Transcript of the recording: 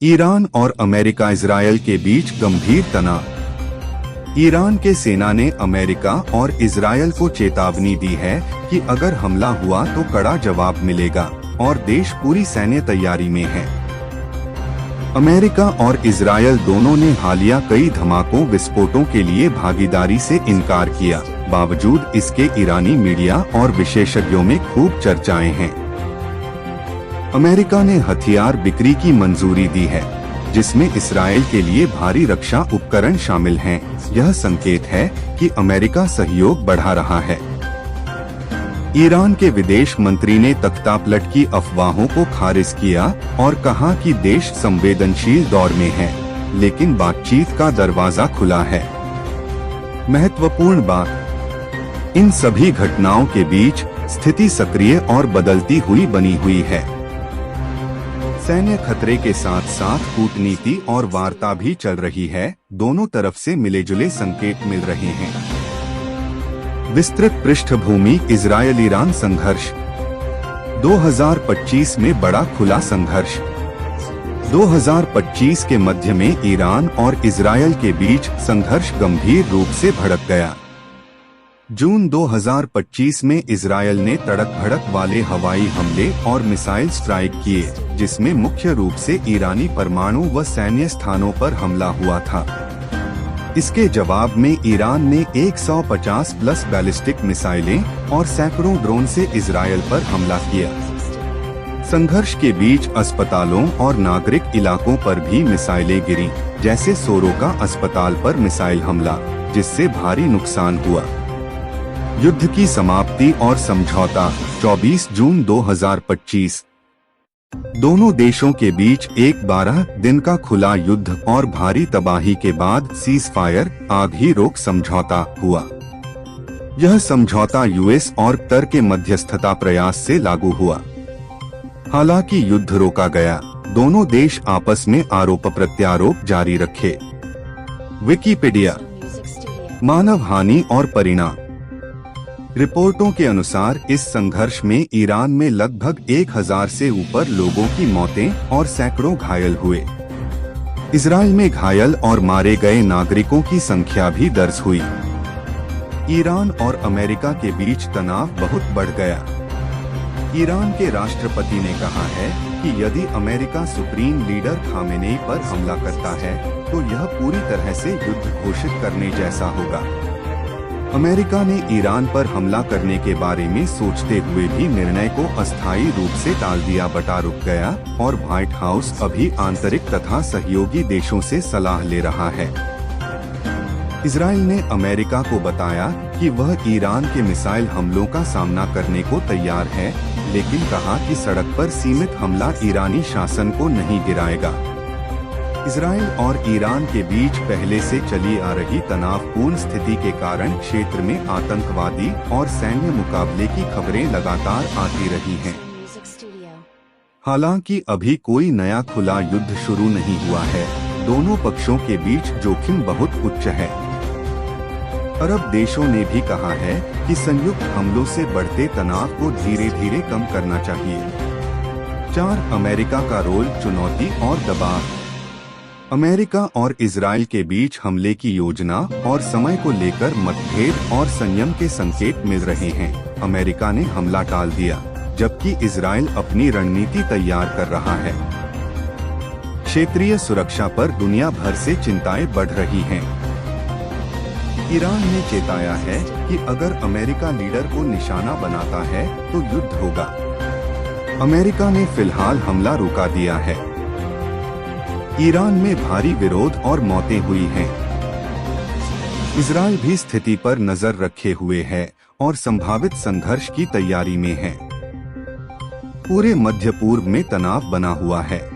Iran और America Israel के बीच गंभीर तनाव। ईरान के सेना ने अमेरिका और इजरायल को चेतावनी दी है कि अगर हमला हुआ तो कड़ा जवाब मिलेगा और देश पूरी सैन्य तैयारी में है। अमेरिका और इजरायल दोनों ने हालिया कई धमाकों विस्फोटों के लिए भागीदारी से इनकार किया। बावजूद इसके ईरानी मीडिया और विशेषज्ञों में खूब चर्चाएं हैं। अमेरिका ने हथियार बिक्री की मंजूरी दी है, जिसमें इसराइल के लिए भारी रक्षा उपकरण शामिल हैं। यह संकेत है कि अमेरिका सहयोग बढ़ा रहा है। ईरान के विदेश मंत्री ने तख्तापलट की अफवाहों को खारिज किया और कहा कि देश संवेदनशील दौर में है, लेकिन बातचीत का दरवाजा खुला है। महत्वपूर्ण बात, इन सभी घटनाओं के बीच स्थिति सक्रिय और बदलती हुई बनी हुई है। सैन्य खतरे के साथ साथ कूटनीति और वार्ता भी चल रही है। दोनों तरफ से मिले-जुले संकेत मिल रहे हैं। विस्तृत पृष्ठभूमि, इजरायल ईरान संघर्ष। 2025 में बड़ा खुला संघर्ष। 2025 के मध्य में ईरान और इजरायल के बीच संघर्ष गंभीर रूप से भड़क गया। जून 2025 में इजरायल ने तड़क भड़क वाले हवाई हमले और मिसाइल स्ट्राइक किए, जिसमें मुख्य रूप से ईरानी परमाणु व सैन्य स्थानों पर हमला हुआ था। इसके जवाब में ईरान ने 150 प्लस बैलिस्टिक मिसाइलें और सैकड़ों ड्रोन से इजरायल पर हमला किया। संघर्ष के बीच अस्पतालों और नागरिक इलाकों पर भी मिसाइलें गिरी, जैसे सोरोका अस्पताल पर मिसाइल हमला, जिससे भारी नुकसान हुआ। युद्ध की समाप्ति और समझौता। 24 जून 2025। दोनों देशों के बीच एक 12 दिन का खुला युद्ध और भारी तबाही के बाद सीज़फायर आग रोक समझौता हुआ। यह समझौता यूएस और कतर के मध्यस्थता प्रयास से लागू हुआ। हालांकि युद्ध रोका गया, दोनों देश आपस में आरोप प्रत्यारोप जारी रखे। विकिपीडिया। मानव हानि और परिणाम। रिपोर्टों के अनुसार इस संघर्ष में ईरान में लगभग 1000 से ऊपर लोगों की मौतें और सैकड़ों घायल हुए। इजरायल में घायल और मारे गए नागरिकों की संख्या भी दर्ज हुई। ईरान और अमेरिका के बीच तनाव बहुत बढ़ गया। ईरान के राष्ट्रपति ने कहा है कि यदि अमेरिका सुप्रीम लीडर खामेनेई पर हमला करता है तो यह पूरी तरह से युद्ध घोषित करने जैसा होगा। अमेरिका ने ईरान पर हमला करने के बारे में सोचते हुए भी निर्णय को अस्थायी रूप से टाल दिया, बटा रुक गया और व्हाइट हाउस अभी आंतरिक तथा सहयोगी देशों से सलाह ले रहा है। इजरायल ने अमेरिका को बताया कि वह ईरान के मिसाइल हमलों का सामना करने को तैयार है, लेकिन कहा कि सड़क पर सीमित हमला ईरानी शासन को नहीं गिराएगा। इजरायल और ईरान के बीच पहले से चली आ रही तनावपूर्ण स्थिति के कारण क्षेत्र में आतंकवादी और सैन्य मुकाबले की खबरें लगातार आती रही हैं। हालांकि अभी कोई नया खुला युद्ध शुरू नहीं हुआ है। दोनों पक्षों के बीच जोखिम बहुत उच्च है। अरब देशों ने भी कहा है कि संयुक्त हमलों से बढ़ते तनाव को धीरे धीरे कम करना चाहिए। 4 अमेरिका का रोल, चुनौती और दबाव। अमेरिका और इजरायल के बीच हमले की योजना और समय को लेकर मतभेद और संयम के संकेत मिल रहे हैं। अमेरिका ने हमला टाल दिया, जबकि इजरायल अपनी रणनीति तैयार कर रहा है। क्षेत्रीय सुरक्षा पर दुनिया भर से चिंताएं बढ़ रही हैं। ईरान ने चेताया है कि अगर अमेरिका लीडर को निशाना बनाता है तो युद्ध होगा। अमेरिका ने फिलहाल हमला रुका दिया है। ईरान में भारी विरोध और मौतें हुई हैं। इजरायल भी स्थिति पर नजर रखे हुए है और संभावित संघर्ष की तैयारी में है। पूरे मध्य पूर्व में तनाव बना हुआ है।